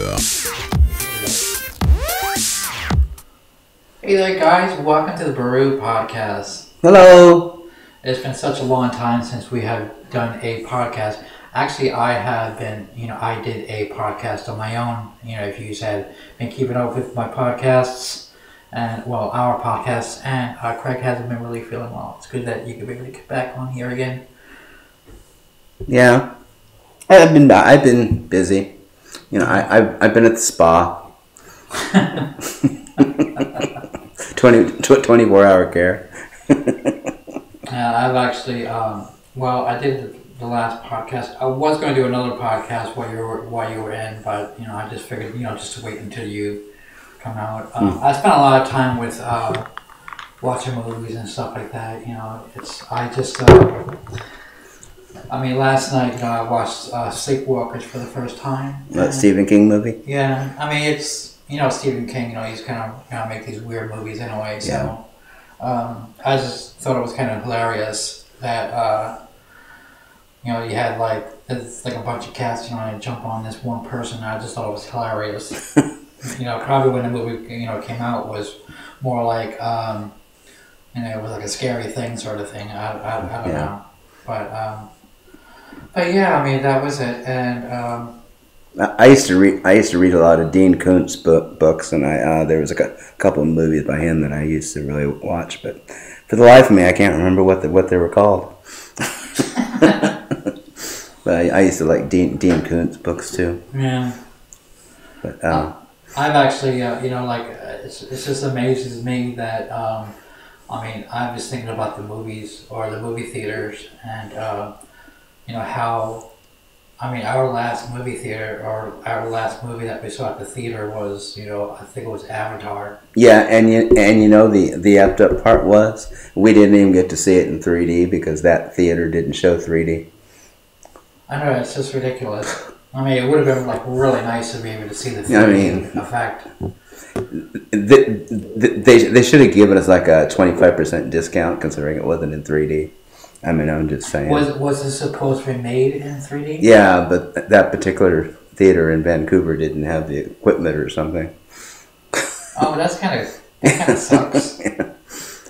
Hey there, guys. Welcome to the Boru Podcast. Hello. It's been such a long time since we have done a podcast. Actually, I have been, I did a podcast on my own. If you had been keeping up with my podcasts, and, our podcasts, and Craig hasn't been really feeling well. It's good that you could be able to get back on here again. Yeah. I've been busy. I've been at the spa. 24-hour care. I've actually, I did the last podcast. I was going to do another podcast while you were in, but I just figured, just to wait until you come out. I spent a lot of time with watching movies and stuff like that. Last night I watched Sleepwalkers for the first time. That Stephen King movie? Yeah, it's Stephen King. He's kind of make these weird movies anyway. So I just thought it was kind of hilarious that you had it's like a bunch of cats and jump on this one person. I just thought it was hilarious. Probably when the movie came out was more like it was like a scary thing sort of thing. I don't know, but yeah, that was it. And I used to read a lot of Dean Koontz books, and there was a couple of movies by him that I used to really watch, but for the life of me, I can't remember what they were called. But I used to like Dean Koontz books too. Yeah. But I've actually, it just amazes me that, I was thinking about the movies or the movie theaters and, how, our last movie theater or our last movie that we saw at the theater was, I think it was Avatar. Yeah, and the effed up part was we didn't even get to see it in 3D because that theater didn't show 3D. I know, it's just ridiculous. It would have been really nice to be able to see the 3D effect. They should have given us like a 25% discount considering it wasn't in 3D. I'm just saying. Was it supposed to be made in 3D? Yeah, but that particular theater in Vancouver didn't have the equipment or something. Oh, that kind of sucks. Yeah.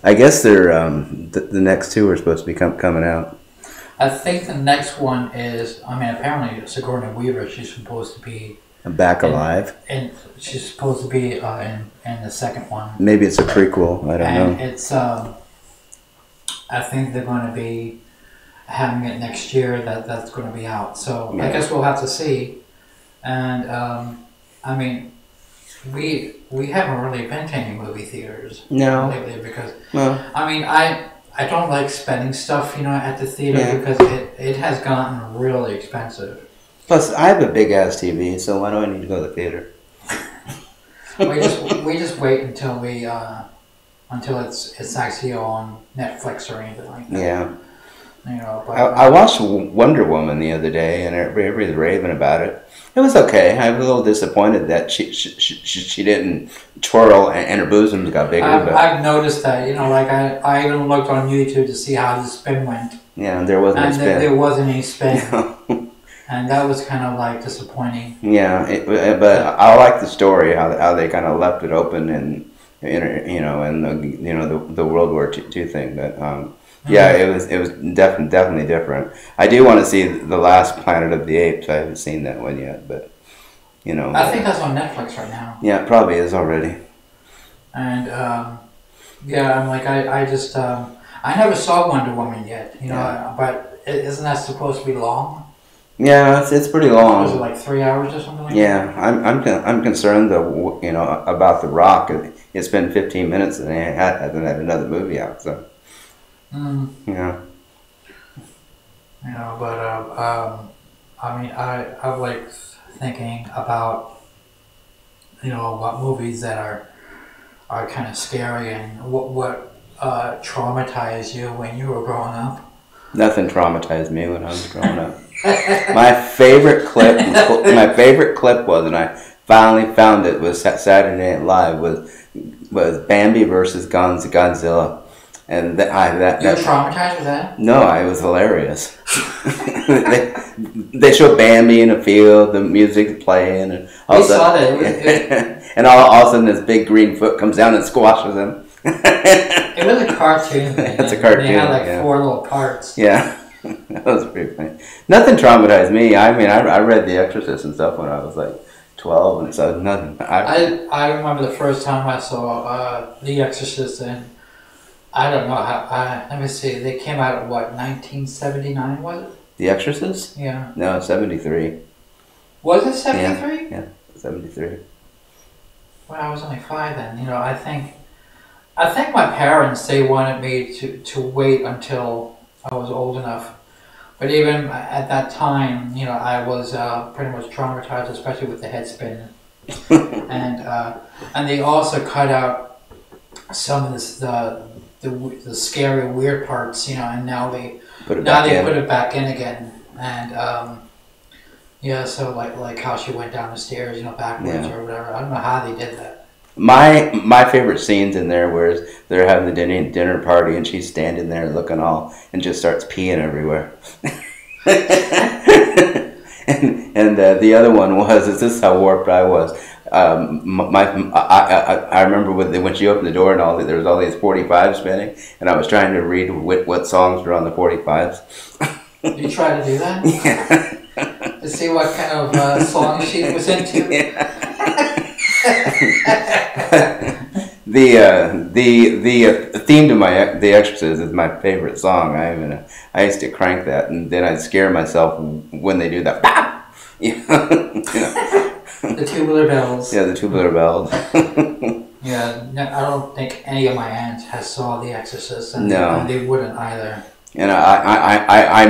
I guess they're the next two are supposed to be coming out. I think the next one is, apparently Sigourney Weaver, she's supposed to be back alive. And she's supposed to be in the second one. Maybe it's a prequel, I don't know. It's, I think they're going to be having it next year, that's going to be out. So yeah. I guess we'll have to see. And, we haven't really been to any movie theaters lately because, I don't like spending stuff, at the theater because it has gotten really expensive. Plus, I have a big ass TV, so why do I need to go to the theater? we just wait until it's actually on Netflix or anything like that. Yeah. But I watched Wonder Woman the other day, and everybody's raving about it. It was okay. I was a little disappointed that she didn't twirl and her bosoms got bigger. I've noticed that. I even looked on YouTube to see how the spin went. Yeah, and there wasn't any spin. There wasn't any spin. And that was kind of disappointing. Yeah, but I like the story how they kind of left it open and the World War II thing. But it was definitely different. I do want to see The Last Planet of the Apes. I haven't seen that one yet, but I think that's on Netflix right now. Yeah, it probably is already. And I just I never saw Wonder Woman yet. But isn't that supposed to be long? Yeah, it's pretty long. Was it like 3 hours or something like that? Yeah, I'm concerned though, about The Rock. It's been 15 minutes and they hasn't had another movie out, so. Yeah. But I like thinking about what movies that are kind of scary and what traumatized you when you were growing up. Nothing traumatized me when I was growing up. My favorite clip was, and I finally found it, was Saturday Night Live, was Bambi versus Godzilla. And you were traumatized with that? No, it was hilarious. they show Bambi in a field, the music's playing, and we saw that. And all of a sudden this big green foot comes down and squashes him. It was a cartoon thing. It's a cartoon. They had like 4 little parts. Yeah. That was pretty funny. Nothing traumatized me. I mean, I read The Exorcist and stuff when I was like 12, and so nothing. I remember the first time I saw The Exorcist, and I don't know how. Let me see. They came out at what, 1979 was it? The Exorcist? Yeah. No, 73. Was it 73? Yeah, 73. Well, I was only 5 then. You know, I think my parents, they wanted me to wait until I was old enough. But even at that time, you know, I was pretty much traumatized, especially with the head spin. And they also cut out some of the scary, weird parts, you know, and now they put it back in again. And yeah, so like how she went down the stairs, you know, backwards or whatever. I don't know how they did that. My favorite scenes in there was they're having the dinner party and she's standing there looking all and just starts peeing everywhere. and the other one was, this is how warped I was. I remember when she opened the door and there was all these 45s spinning, and I was trying to read what songs were on the 45s. You try to do that? Yeah. To see what kind of songs she was into. Yeah. The theme to The Exorcist is my favorite song. I used to crank that, and then I'd scare myself when they do that. You know. The tubular bells. Yeah, the tubular bells. Yeah, no, I don't think any of my aunts has saw The Exorcist, and no, they wouldn't either. And I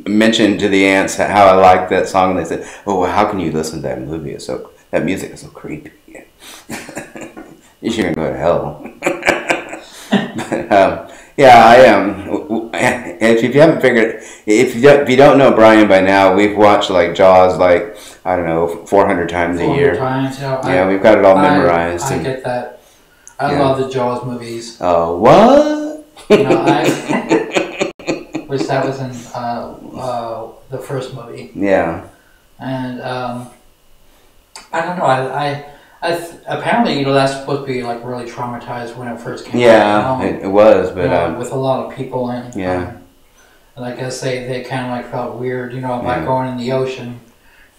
mentioned to the aunts how I liked that song, and they said, "Oh, well, how can you listen to that movie? That music is so creepy. You shouldn't go to hell." But, yeah, I am. If you haven't figured, if you don't know Brian by now, we've watched like Jaws, like I don't know, 400 times a year. 400 times, you know. Yeah, we've got it all memorized. I get that. I love the Jaws movies. Oh, what? You know, which that was in the first movie. Yeah. And I don't know. I apparently, you know, that's supposed to be like really traumatized when it first came out. Yeah, it was, but you know, with a lot of people in. Yeah. And I guess they kind of like felt weird, you know, by going in the ocean.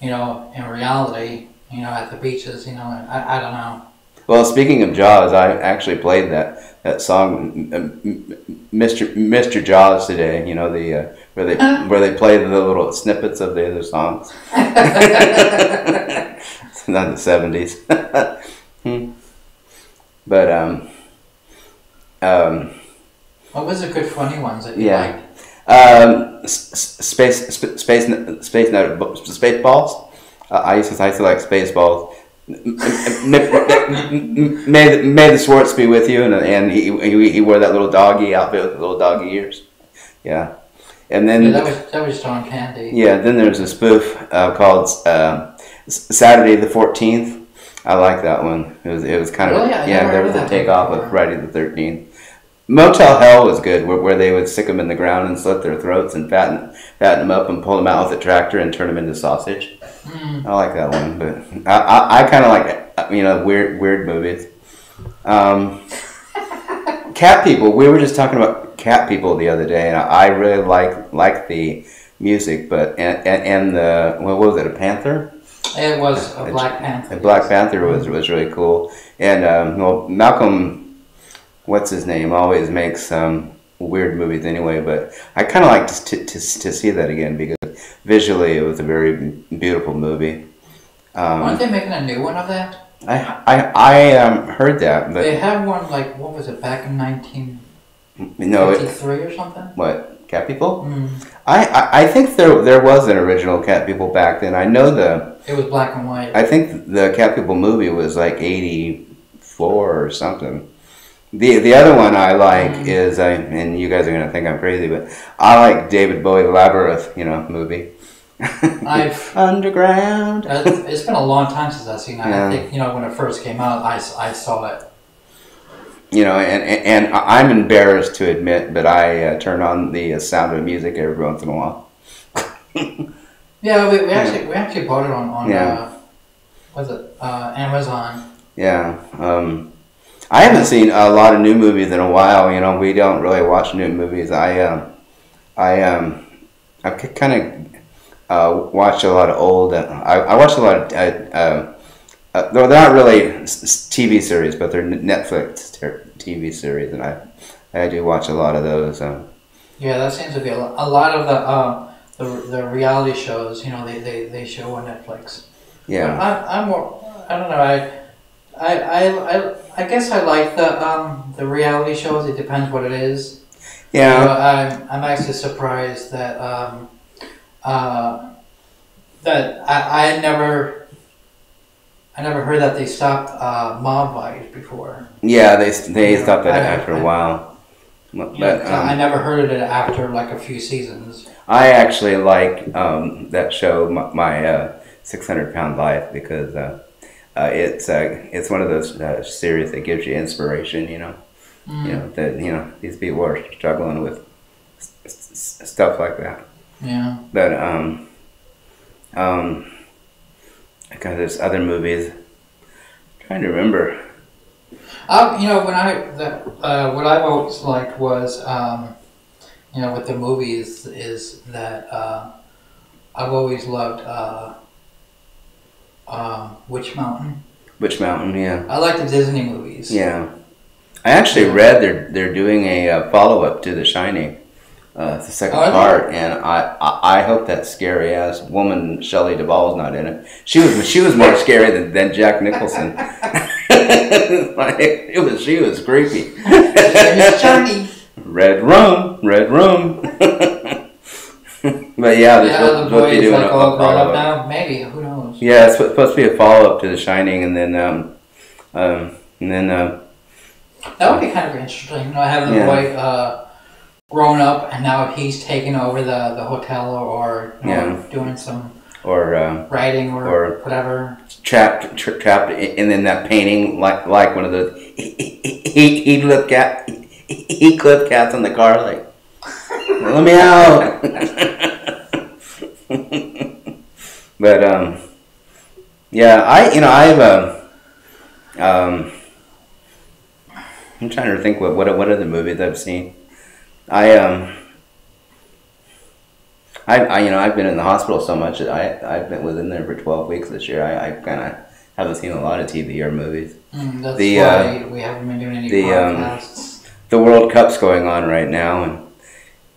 You know, in reality, you know, at the beaches, you know, I don't know. Well, speaking of Jaws, I actually played that song, Mr. Jaws, today. You know, where they play the little snippets of the other songs. It's not the 70s. But what was the good funny ones that you liked? Spaceballs. I used to like Spaceballs. May the Schwartz be with you, and he wore that little doggy outfit with the little doggy ears. Yeah, and then that was John Candy. Yeah, then there's a spoof called Saturday the 14th. I like that one. It was kind of there was a takeoff of Friday the 13th. Motel Hell was good, where they would stick them in the ground and slit their throats and fatten them up and pull them out with a tractor and turn them into sausage. I like that one, but I kind of like, you know, weird movies. Cat People. We were just talking about Cat People the other day, and I really like the music, but and the what was it, a panther? It was a Black Panther. A Black Panther was really cool, and well, Malcolm. What's his name? Always makes weird movies anyway, but I kind of like to see that again because visually it was a very beautiful movie. Aren't they making a new one of that? I heard that, but they had one like what was it back in 1953 or something? What, Cat People? I think there was an original Cat People back then. I know it was black and white. I think the Cat People movie was like 84 or something. The other one I like is, and you guys are going to think I'm crazy, but I like David Bowie Labyrinth, you know, movie. Underground. It's been a long time since I've seen that. Yeah. I think, you know, when it first came out, I saw it. and I'm embarrassed to admit, but I turn on the Sound of Music every once in a while. Yeah, we actually bought it on was it Amazon? Yeah. I haven't seen a lot of new movies in a while. We don't really watch new movies. I kind of watch a lot of old. I watch a lot of. They're not really TV series, but they're Netflix TV series, and I do watch a lot of those. Yeah, that seems to be a lot of the reality shows. They show on Netflix. Yeah. But I'm more. I don't know. I guess I like the reality shows. It depends what it is. Yeah. I'm actually surprised that that I never heard that they stopped Mob Vibes before. Yeah, they stopped that after a while. But I never heard it after like a few seasons. I actually like that show, my 600-Pound Life, because it's one of those series that gives you inspiration. That these people are struggling with stuff like that. Yeah. But because there's other movies. I'm trying to remember. What I've always liked was with the movies is that I've always loved Witch Mountain. Witch Mountain, yeah. I like the Disney movies. Yeah. I actually read they're doing a follow-up to The Shining. It's the second part, and I hope that scary ass woman Shelley Duvall's not in it. She was more scary than Jack Nicholson. She was creepy. Red rum. But yeah, the boy is like all grown up now. Maybe, who knows? Yeah, it's supposed to be a follow-up to The Shining, and then that would be kind of interesting. Having the boy grown up, and now he's taking over the hotel, or doing some writing or whatever. Trapped, and then that painting like one of those he clipped cats on the car, like, let me out. But I'm trying to think what other movies I've seen. I've been in the hospital so much that I've been within there for 12 weeks this year. I kind of haven't seen a lot of TV or movies. That's why we haven't been doing any podcasts. The World Cup's going on right now, and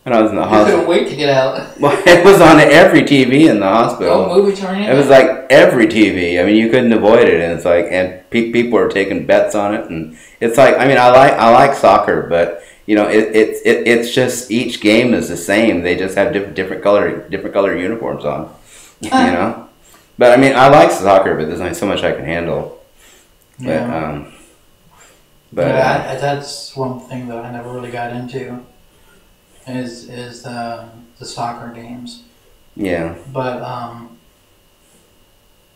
when I was in the hospital, couldn't wait to get out. Well, it was on every TV in the hospital. No movies or anything? It was like every TV. I mean, you couldn't avoid it, and it's like, and people were taking bets on it, and it's like, I mean, I like soccer, but it's just each game is the same. They just have different color uniforms on, But I mean, I like soccer, but there's only so much I can handle. Yeah. That's one thing that I never really got into. Is the soccer games. Yeah. But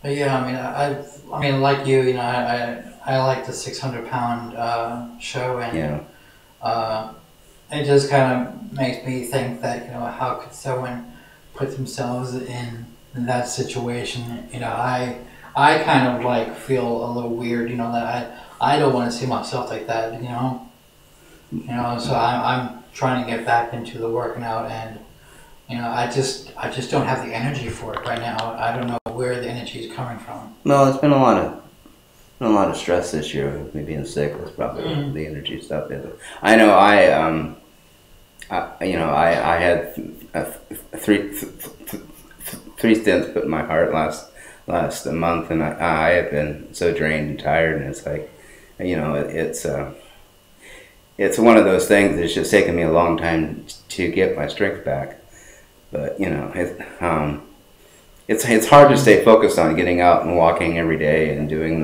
yeah, I mean, like you, I like the 600-Pound show, and it just kind of makes me think that how could someone put themselves in that situation? I kind of like feel a little weird, that I don't want to see myself like that, So I'm trying to get back into the working out, and I just don't have the energy for it right now. I don't know where the energy is coming from. No, there's been a lot of stress this year with me being sick. That's probably the energy stuff. I know I had three stents put in my heart last month, and I have been so drained and tired, and it's like, it's one of those things that's just taken me a long time to get my strength back. But it's hard to stay focused on getting out and walking every day and doing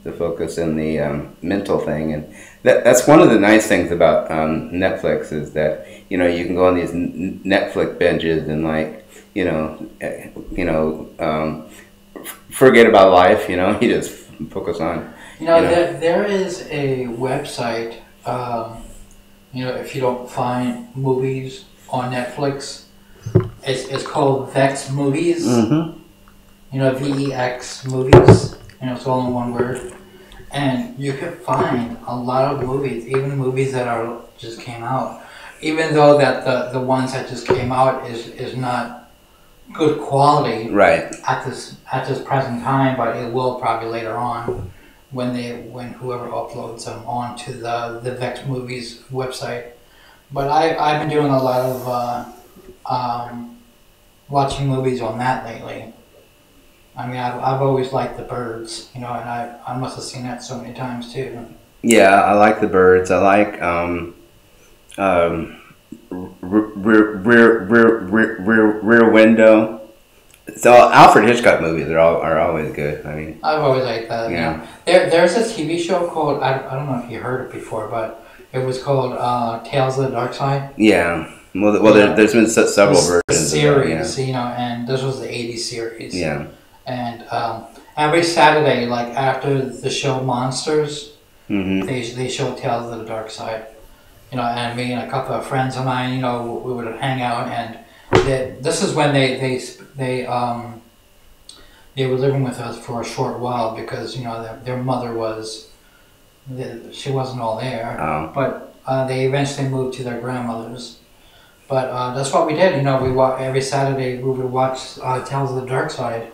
the focus and the mental thing. And that's one of the nice things about Netflix is that you can go on these Netflix binges and forget about life. You just focus on There is a website. If you don't find movies on Netflix, it's called Vex Movies. Mm-hmm. VEX Movies. It's all in one word, and you can find a lot of movies, even movies that are just came out. Even though that the ones that just came out is not good quality, right, at this present time, but it will probably later on when whoever uploads them onto the Vex Movies website. But I've been doing a lot of watching movies on that lately. I mean, I've always liked The Birds, and I must have seen that so many times too. Yeah, I like The Birds. I like Rear Window. So Alfred Hitchcock movies are always good. I mean, I've always liked that. Yeah. There's a TV show called I don't know if you heard it before, but it was called Tales of the Dark Side. Yeah. Well, there's been several versions. Series, and this was the '80s series. Yeah. And every Saturday, like after the show Monsters, mm-hmm. they show Tales of the Dark Side. And me and a couple of friends of mine, we would hang out, and this is when they were living with us for a short while because their mother she wasn't all there, but they eventually moved to their grandmother's. But that's what we did. Every Saturday we would watch Tales of the Dark Side.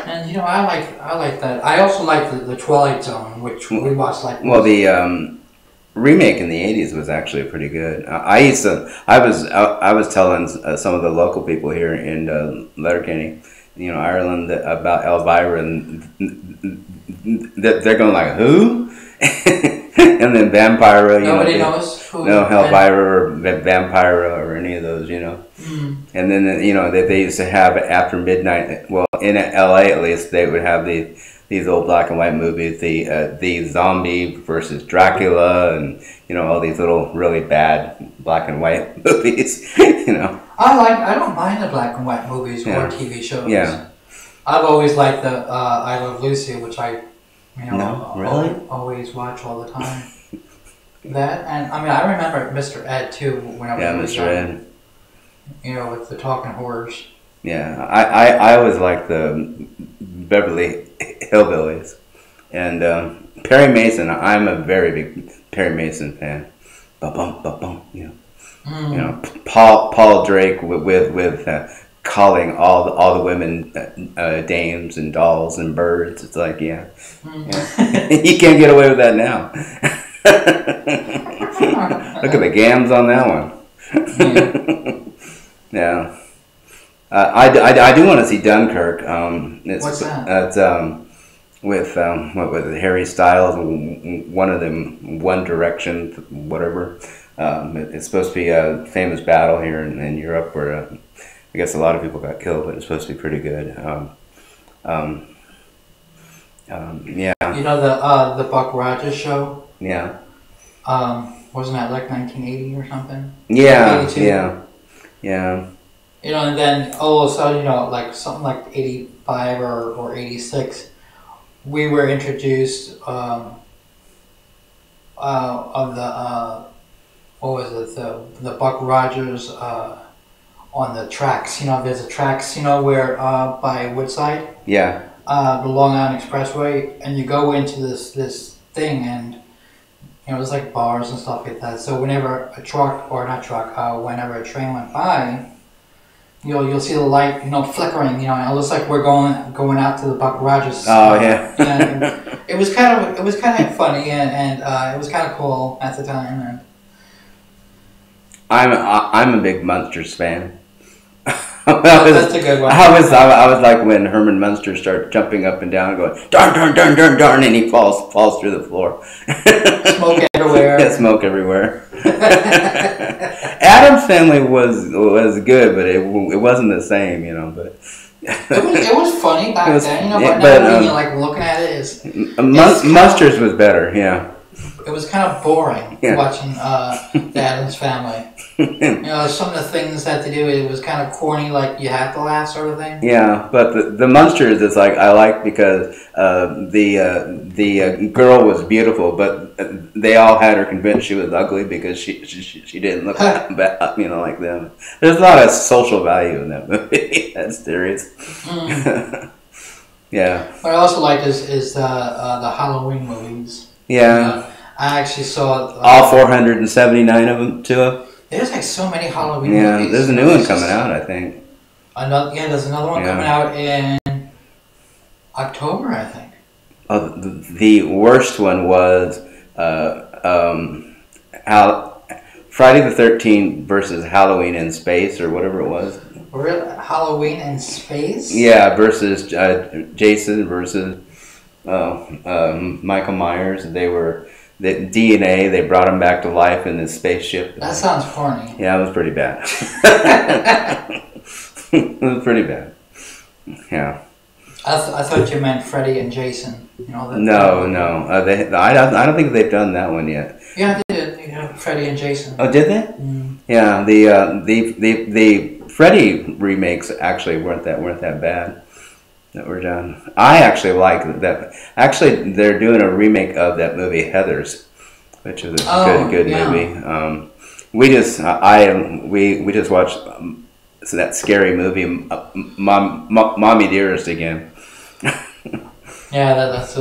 And I like that. I also like the Twilight Zone, which we watched the remake in the '80s was actually pretty good. I was telling some of the local people here in Letterkenny, Ireland, about Elvira, and they're going like, who? And then Vampira, nobody knows who. No, Elvira or Vampira or any of those, Mm. And then they used to have after midnight. Well, in LA at least, they would have these old black and white movies, the zombie versus Dracula, and all these little really bad black and white movies. I don't mind the black and white movies or TV shows. Yeah. I've always liked the I Love Lucy, which I always watch all the time. That, and I remember Mr. Ed too when I was Mr. Ed. With the talking horse. Yeah, I always liked the Beverly Hillbillies, and Perry Mason. I'm a very big Perry Mason fan. Ba-bum, ba-bum, Paul Drake with calling all the women dames and dolls and birds. It's like you can't get away with that now. Look at the gams on that one. Yeah. I do want to see Dunkirk. What's that? It's with Harry Styles, one of them, One Direction, whatever. It's supposed to be a famous battle here in Europe where I guess a lot of people got killed, but it's supposed to be pretty good. Yeah. The Buck Rogers show? Yeah. Wasn't that like 1980 or something? Yeah. 82? Yeah. And then all of a sudden, like something like 85 or 86, we were introduced of the what was it, the Buck Rogers on the tracks. There's a tracks, where by Woodside. Yeah. The Long Island Expressway, and you go into this thing, and there's like bars and stuff like that. So whenever whenever a train went by, you'll see the light, flickering, and it looks like we're going out to the Buck Rogers. Oh yeah. And it was kind of funny, and it was kind of cool at the time. And I'm a big Munsters fan. That's a good one. I was like when Herman Munster started jumping up and down, going darn, and he falls through the floor. Smoke everywhere. Yeah, smoke everywhere. Adam's Family was good, but it wasn't the same, But it was funny back then, but now when you're like looking at it, Munsters was better, yeah. it was kind of boring watching the Addams Family. Some of the things that they do, it was kind of corny, like you have to laugh sort of thing. Yeah, but the Munsters is like I like because the girl was beautiful, but they all had her convinced she was ugly because she didn't look bad, like them. There's a lot of social value in that movie. That's serious. Yeah. What I also like is the Halloween movies. Yeah. I actually saw all 479 of them too. There's like so many Halloween movies. Yeah, there's a new one coming out, I think. There's another one coming out in October, I think. Oh, the worst one was Friday the 13th versus Halloween in Space or whatever it was. Really? Halloween in Space? Yeah, versus Jason versus Michael Myers. They were the DNA. They brought him back to life in this spaceship. That sounds corny. Yeah, it was pretty bad. It was pretty bad. Yeah. I thought you meant Freddy and Jason. No. I don't think they've done that one yet. Yeah, they did. Freddy and Jason. Oh, did they? Mm. Yeah. The Freddy remakes actually weren't that bad. That were done. I actually like that. Actually, they're doing a remake of that movie Heathers, which is a good movie. We just watched that scary movie, Mommy Dearest again. Yeah, that's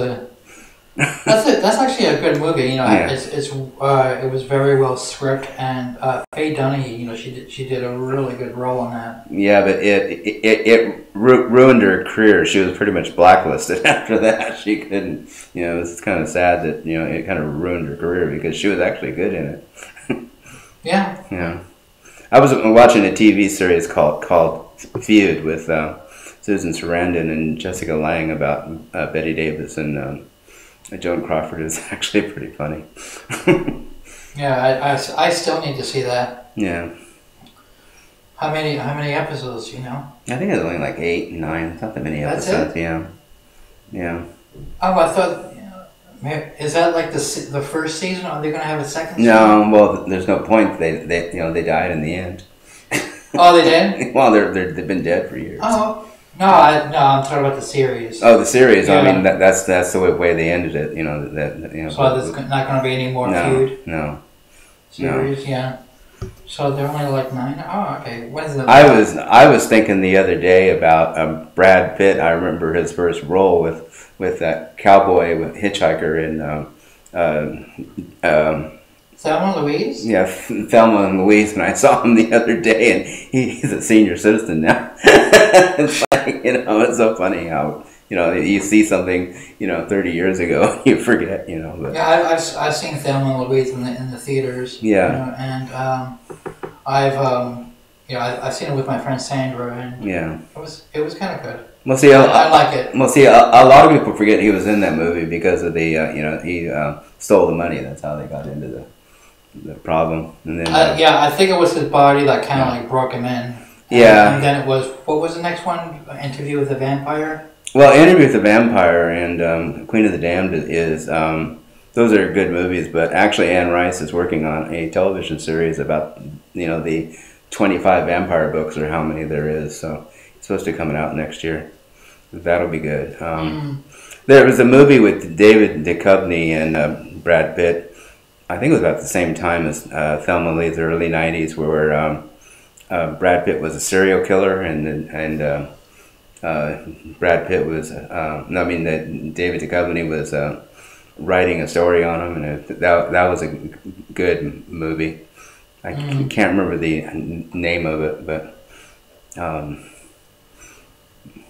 actually a good movie. It was very well scripted, and Faye Dunaway, she did a really good role in that. Yeah, but it ruined her career. She was pretty much blacklisted after that. She couldn't. It's kind of sad that it kind of ruined her career because she was actually good in it. Yeah. Yeah. I was watching a TV series called Feud with Susan Sarandon and Jessica Lange about Betty Davis and Joan Crawford. Is actually pretty funny. Yeah, I still need to see that. Yeah. How many episodes? I think it's only like 8, 9. It's not that many episodes. That's it? Yeah. Oh, I thought. Is that like the first season? Are they going to have a second season? No, well, there's no point. They died in the end. Oh, they did? Well, they've been dead for years. Oh. No, I'm talking about the series. Oh, the series. Yeah. I mean, that's the way they ended it. So there's not going to be any more feud. No. Series, no. Yeah. So they're only like 9. Oh, okay. What is it? I was thinking the other day about Brad Pitt. I remember his first role with that cowboy with hitchhiker in Thelma and Louise? Yeah, Thelma and Louise, and I saw him the other day, and he's a senior citizen now. It's like, it's so funny how, you see something, 30 years ago, you forget, But. Yeah, I've seen Thelma and Louise in the theaters. Yeah. And I've seen it with my friend Sandra, and yeah, it was kind of good. Well, see, I like it. Well, see, a lot of people forget he was in that movie because of the, he stole the money. That's how they got into the problem. And then, I think it was his body that kind of like broke him in. And then it was, what was the next one? Interview with the Vampire? Well, Interview with the Vampire and Queen of the Damned is, those are good movies, but actually Anne Rice is working on a television series about, the 25 vampire books or how many there is. So it's supposed to be coming out next year. That'll be good. There was a movie with David Duchovny and Brad Pitt. I think it was about the same time as Thelma and Louise, the early 90s, where Brad Pitt was a serial killer and Brad Pitt was, David Duchovny was writing a story on him, and that was a good movie. I can't remember the name of it, but...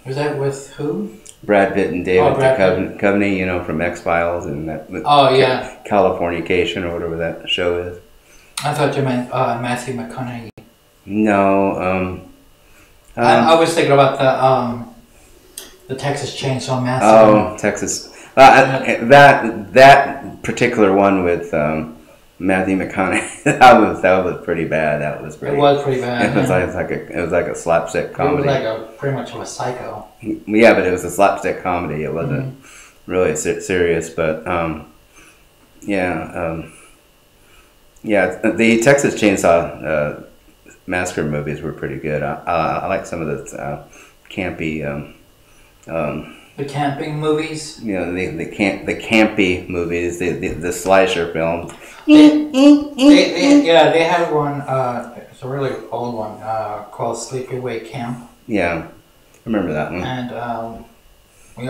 was that with who? Brad Pitt and David Duchovny, from X-Files and that. Californication or whatever that show is. I thought you meant Matthew McConaughey. No. I was thinking about the Texas Chainsaw Massacre. Oh, Texas. That particular one with Matthew McConaughey, that was pretty bad. It was pretty bad. It was like a slapstick comedy. It was like pretty much of a psycho. Yeah, but it was a slapstick comedy. It wasn't really serious, but The Texas Chainsaw Massacre movies were pretty good. I like some of the campy. The camping movies. The campy movies, the slasher films. They had one. It's a really old one called Sleepaway Camp. Yeah, I remember that one. And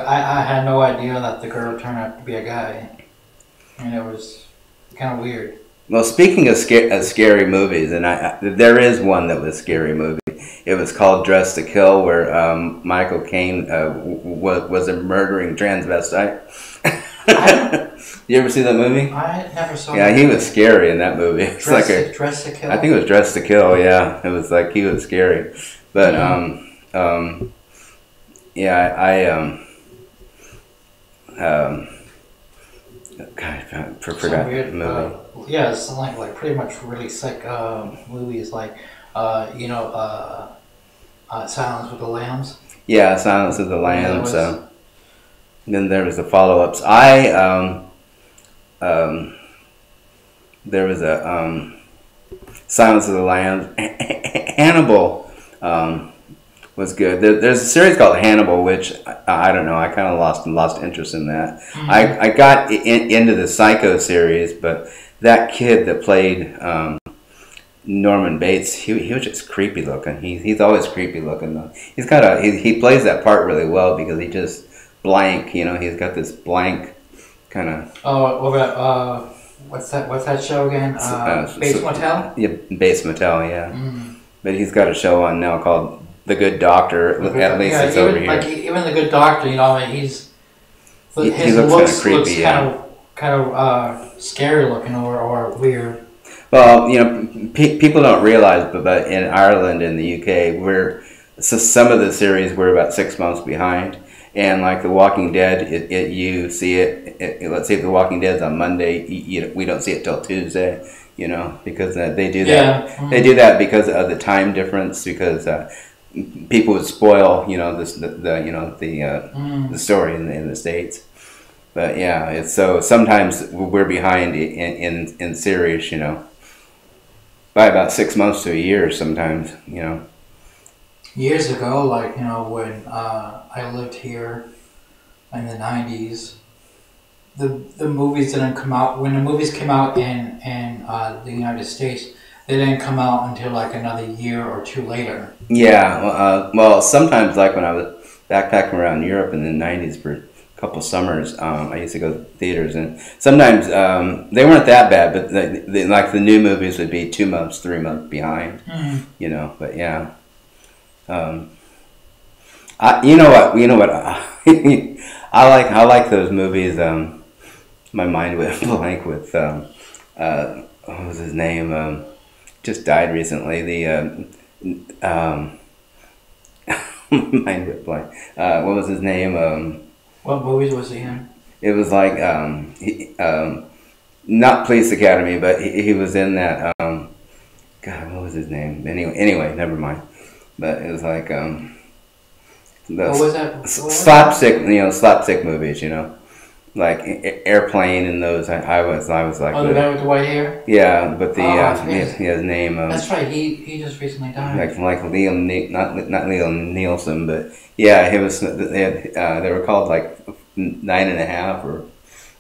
I had no idea that the girl turned out to be a guy, and it was kind of weird. Well, speaking of scary movies, and there is one that was a scary movie. It was called Dress to Kill, where Michael Caine was a murdering transvestite. You ever see that movie? I never saw. Yeah, he was scary in that movie. It's Dress to Kill. I think it was Dress to Kill. Yeah, it was like he was scary, but God, I forgot the movie. It's like pretty much really sick movies, like Silence with the Lambs. Yeah, Silence of the Lambs. Then there was the follow-ups. There was a Silence of the Lambs. Hannibal was good. There's a series called Hannibal, which I don't know. I kind of lost interest in that. Mm-hmm. I got into the Psycho series, but that kid that played Norman Bates, he was just creepy looking. He's always creepy looking though. He plays that part really well because he just blank. He's got this blank kind of. Oh, what's that show again? Bates Motel. Yeah, Bates Motel. Yeah, but he's got a show on now called The Good Doctor. At least it's over here. Even The Good Doctor, his looks kind of creepy. Kind of scary looking or weird. Well, people don't realize, but in Ireland and the UK, some of the series we're about 6 months behind. And like The Walking Dead, you see it. Let's say if The Walking Dead's on Monday, we don't see it till Tuesday. Because they do that. Yeah. Mm-hmm. They do that because of the time difference. Because people would spoil, the story in the States. But yeah, it's so sometimes we're behind in series, by about 6 months to a year sometimes, Years ago, when I lived here in the 90s, the movies didn't come out. When the movies came out in the United States, they didn't come out until like another year or two later. Yeah, well, sometimes like when I was backpacking around Europe in the 90s for couple summers, I used to go to theaters, and sometimes they weren't that bad, but like the new movies would be 2 months, 3 months behind, But yeah, you know what, I like those movies. My mind went blank with what was his name? Just died recently. The mind went blank. What was his name? What movies was he in? It was like not Police Academy, but he was in that. God, what was his name? Anyway, never mind. But it was like what was that? slapstick movies. Like Airplane and those. I was like. Oh, the guy with the white hair. Yeah, but his name. That's right. He just recently died. Like Liam, not Liam Nielsen, but yeah, he was. They were called like 9.5 or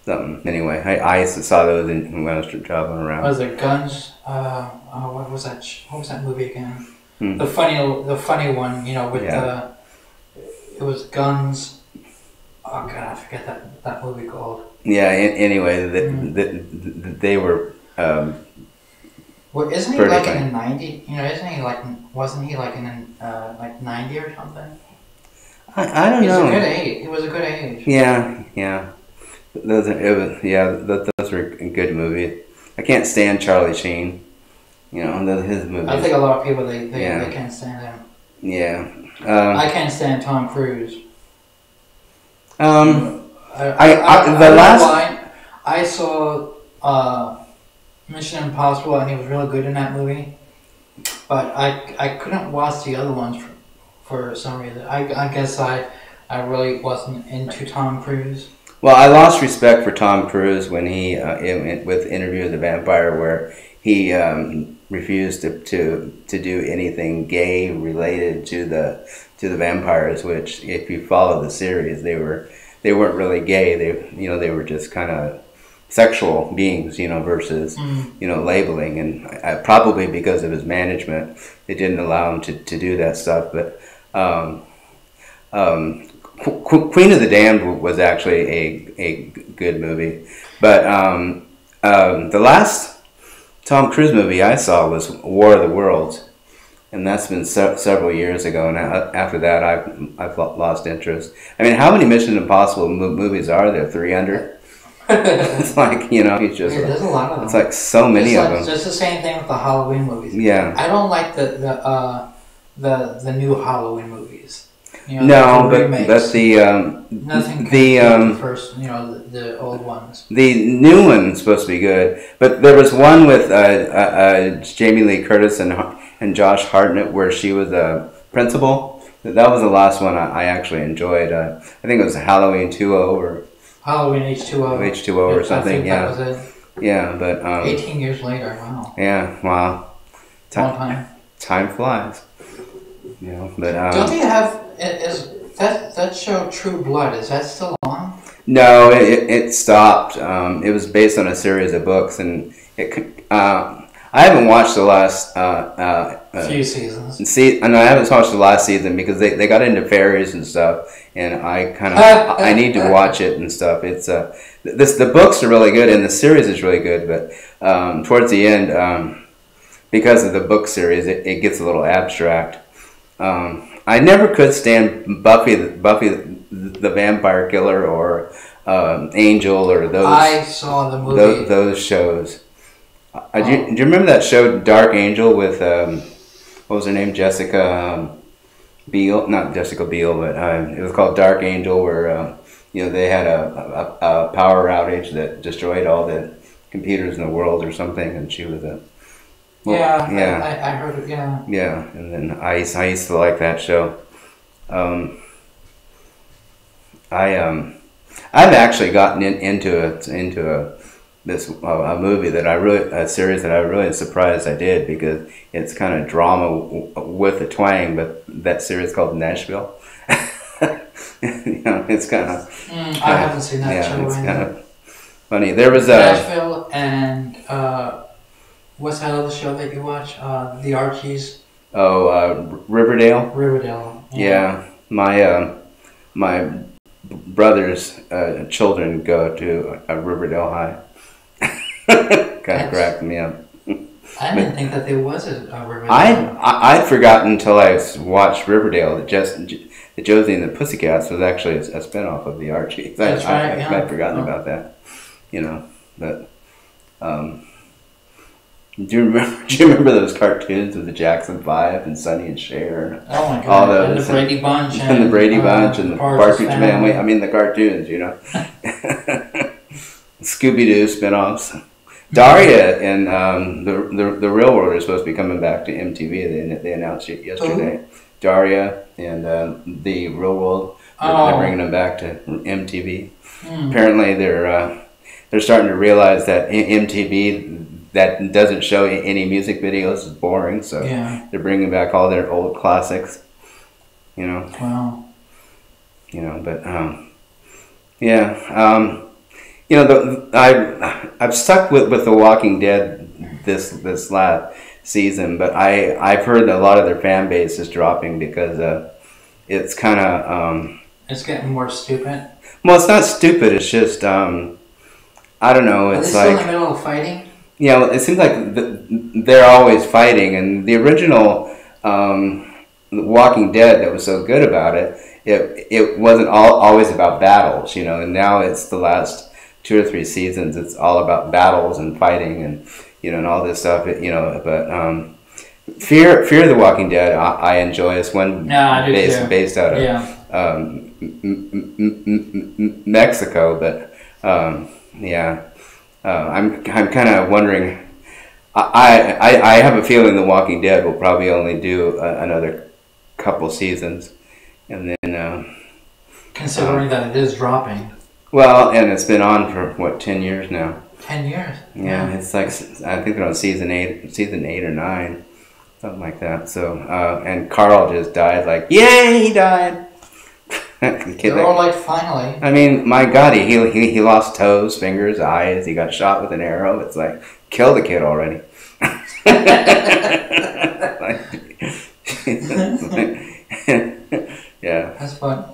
something. Anyway, I saw those when I was traveling around. Was it Guns? What was that? What was that movie again? The funny one. With it was Guns. Oh God, I forget that movie called. Yeah. Anyway, they were. Well, isn't he like in the 90s? Isn't he like? Wasn't he like in like 90 or something? I don't know. He was a good age. Yeah. Those were good movies. I can't stand Charlie Sheen. His movies. I think a lot of people they can't stand him. Yeah. I can't stand Tom Cruise. I saw Mission Impossible, and he was really good in that movie, but I couldn't watch the other ones for some reason. I guess I really wasn't into Tom Cruise. Well, I lost respect for Tom Cruise when he with Interview with the Vampire, where he refused to do anything gay related to the vampires. Which, if you follow the series, they weren't really gay. They were just kind of sexual beings, versus labeling, and probably because of his management, it didn't allow him to do that stuff. But Queen of the Damned was actually a good movie, but the last Tom Cruise movie I saw was War of the Worlds, and that's been several years ago. And after that, I've lost interest. I mean, how many Mission Impossible movies are there? 300. It's like, he's just. There's a lot of them. It's like so many of them. It's the same thing with the Halloween movies. Yeah. I don't like the new Halloween movies. No, but nothing the first, the old ones. The new one's supposed to be good, but there was one with Jamie Lee Curtis and Josh Hartnett where she was a principal. That was the last one I actually enjoyed. I think it was Halloween 2.0 or Halloween H2O. H2O or something. That was it. Yeah, but 18 years later. Wow. Yeah, wow. Long time. Time flies. But don't they have? Is that show True Blood? Is that still on? No, it stopped. It was based on a series of books, and I haven't watched the last few seasons. And I haven't watched the last season because they got into fairies and stuff, and I need to watch it and stuff. It's the books are really good and the series is really good, but towards the end, because of the book series, it gets a little abstract. I never could stand Buffy the Vampire Killer or Angel or those. I saw the movie. Those shows. Do you remember that show Dark Angel with what was her name? Jessica Biel? Not Jessica Biel, but it was called Dark Angel, where they had a power outage that destroyed all the computers in the world or something, and she was a. Well, yeah. I heard it. Yeah. Yeah, and then I used to like that show. I've actually gotten into a movie that a series that I really surprised I did, because it's kind of drama with a twang, but that series called Nashville. It's kind of. I haven't seen that show. Yeah, it's kind of funny. There was Nashville and. What's that other show that you watch? The Archies. Oh, Riverdale. Riverdale. Yeah, my brother's children go to Riverdale High. Kind of cracked me up. I didn't think that there was a Riverdale. I'd forgotten until I watched Riverdale that Josie and the Pussycats was actually a spinoff of the Archies. That's right. I'd forgotten about that. But. Do you remember those cartoons with the Jackson 5 and Sonny and Cher and oh my God. All those, and the Brady Bunch and the Brady Bunch and the Partridge Family. I mean the cartoons, Scooby-Doo spinoffs. Daria and the Real World are supposed to be coming back to MTV. They announced it yesterday. Ooh. Daria and the Real World. They're bringing them back to MTV. Apparently they're starting to realize that MTV that doesn't show any music videos is boring, so they're bringing back all their old classics. Wow. But I've stuck with The Walking Dead this last season, but I've heard that a lot of their fan base is dropping because it's kind of it's getting more stupid. Well, it's not stupid. It's just I don't know. It's still in the middle of fighting. Yeah, it seems like they're always fighting, and the original Walking Dead that was so good about it wasn't always about battles, and now it's the last 2 or 3 seasons, it's all about battles and fighting and, and all this stuff, but Fear of the Walking Dead, I enjoy. It's one based out of Mexico, but I'm kind of wondering. I have a feeling The Walking Dead will probably only do another couple seasons, and then considering that it is dropping. Well, and it's been on for what, 10 years now. 10 years. Yeah, it's like I think they're on season 8 or 9, something like that. So and Carl just died. Like, yay, he died. They're all like, finally. I mean, my God, he lost toes, fingers, eyes. He got shot with an arrow. It's like, kill the kid already. Yeah. That's fun.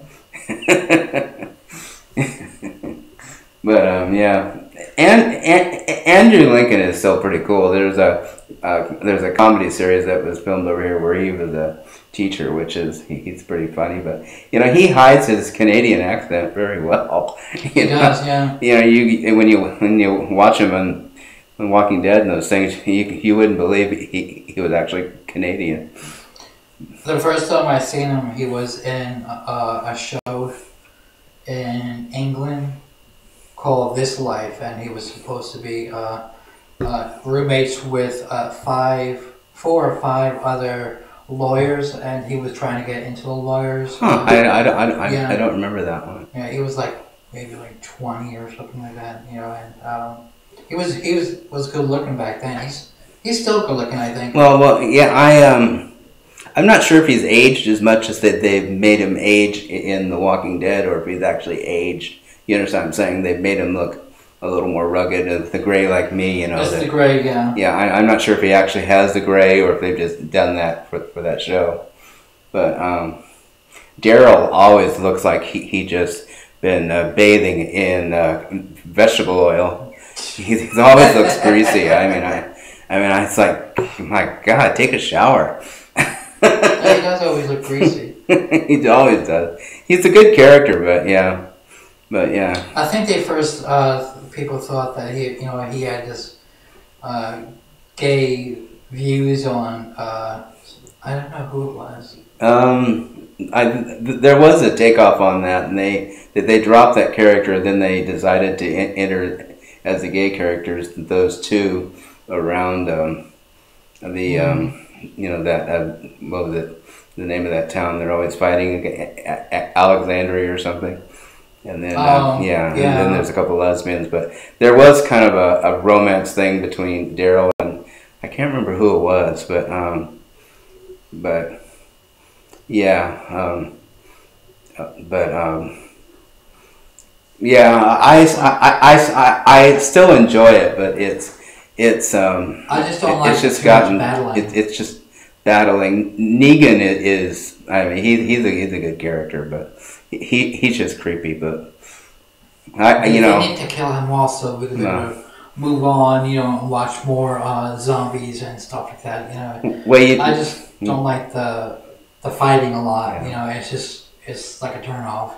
But yeah, and Andrew Lincoln is still pretty cool. There's a comedy series that was filmed over here where he was a teacher, which is he's pretty funny. But he hides his Canadian accent very well. He does, yeah. When you watch him on Walking Dead and those things, you wouldn't believe he was actually Canadian. The first time I seen him, he was in a show in England called This Life, and he was supposed to be roommates with 4 or 5 other lawyers, and he was trying to get into the lawyers. Huh. I don't remember that one. Yeah, he was like maybe like 20 or something like that, and he was good looking back then. He's still good looking, I think. Well, yeah, I'm not sure if he's aged as much as that they've made him age in The Walking Dead, or if he's actually aged. You understand what I'm saying? They've made him look a little more rugged, the gray like me, It's the gray, yeah. Yeah, I'm not sure if he actually has the gray or if they've just done that for that show. But Daryl always looks like he just been bathing in vegetable oil. He always looks greasy. I mean, it's like, my God, take a shower. Yeah, he does always look greasy. He always does. He's a good character, but yeah. I think they first people thought that he had this gay views on I don't know who it was. There was a takeoff on that, and they dropped that character. Then they decided to enter as the gay characters those two around what was it? The name of that town they're always fighting, Alexandria or something. And then and then there's a couple of lesbians, but there was kind of a romance thing between Daryl and I can't remember who it was, but I still enjoy it, but it's I just don't like it's just gotten it's just battling. Negan is he's a good character, but he's just creepy. But they need to kill him also because they're gonna move on, and watch more zombies and stuff like that. I just don't like the fighting a lot. Yeah. It's like a turn off.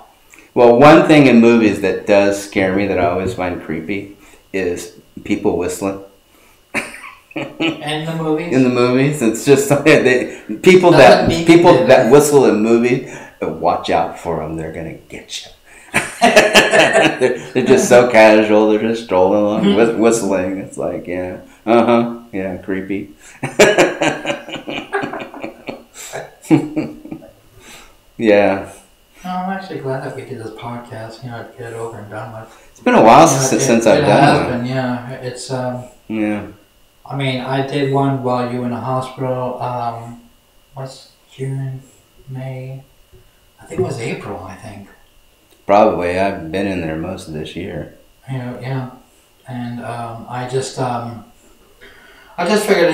Well, one thing in movies that does scare me that I always find creepy is people whistling. In the movies? In the movies, it's just people that whistle in movies. Watch out for them; they're gonna get you. they're just so casual. They're just strolling along, whistling. It's like, creepy. Yeah. No, I'm actually glad that we did this podcast. To get it over and done with. It's been a while since I've done one. Yeah, it's Yeah. I mean, I did one while you were in the hospital. What's June, May? I think it was April. I think. Probably. I've been in there most of this year. Yeah, and I just figured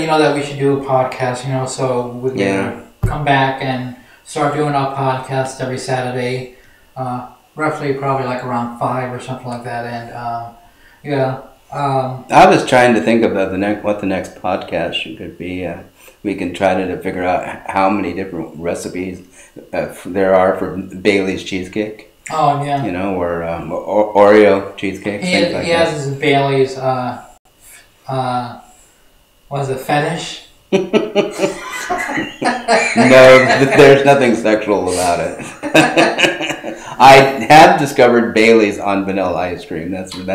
that we should do a podcast. So we're gonna come back and start doing our podcast every Saturday, roughly probably like around 5 or something like that, and I was trying to think about what the next podcast could be. We can try to figure out how many different recipes there are for Bailey's cheesecake. Oh yeah. Or Oreo cheesecake. He has his Bailey's. Was it fetish? No, there's nothing sexual about it. I have discovered Bailey's on vanilla ice cream. That's really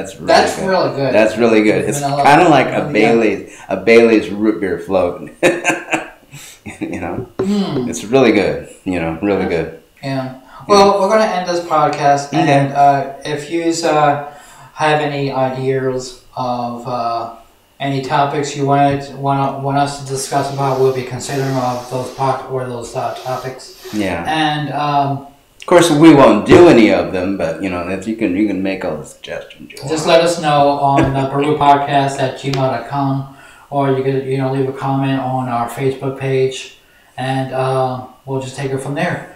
good. That's really good. It's kind of like a Bailey's root beer float. It's really good. Really good. Yeah. Well, we're going to end this podcast, and if you have any ideas of any topics you want us to discuss about, we'll be considering of those topics. Yeah. And of course, we won't do any of them, but if you can make all the suggestions. Just let us know on the Boru Podcast at gmail.com, or you could leave a comment on our Facebook page, and we'll just take it from there.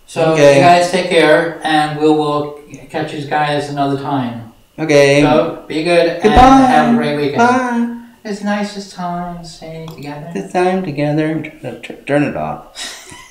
So you guys take care, and we'll catch you guys another time. Okay. So be good. Goodbye. And have a great weekend. Bye. It's nice this time staying together. This time together. Turn it off.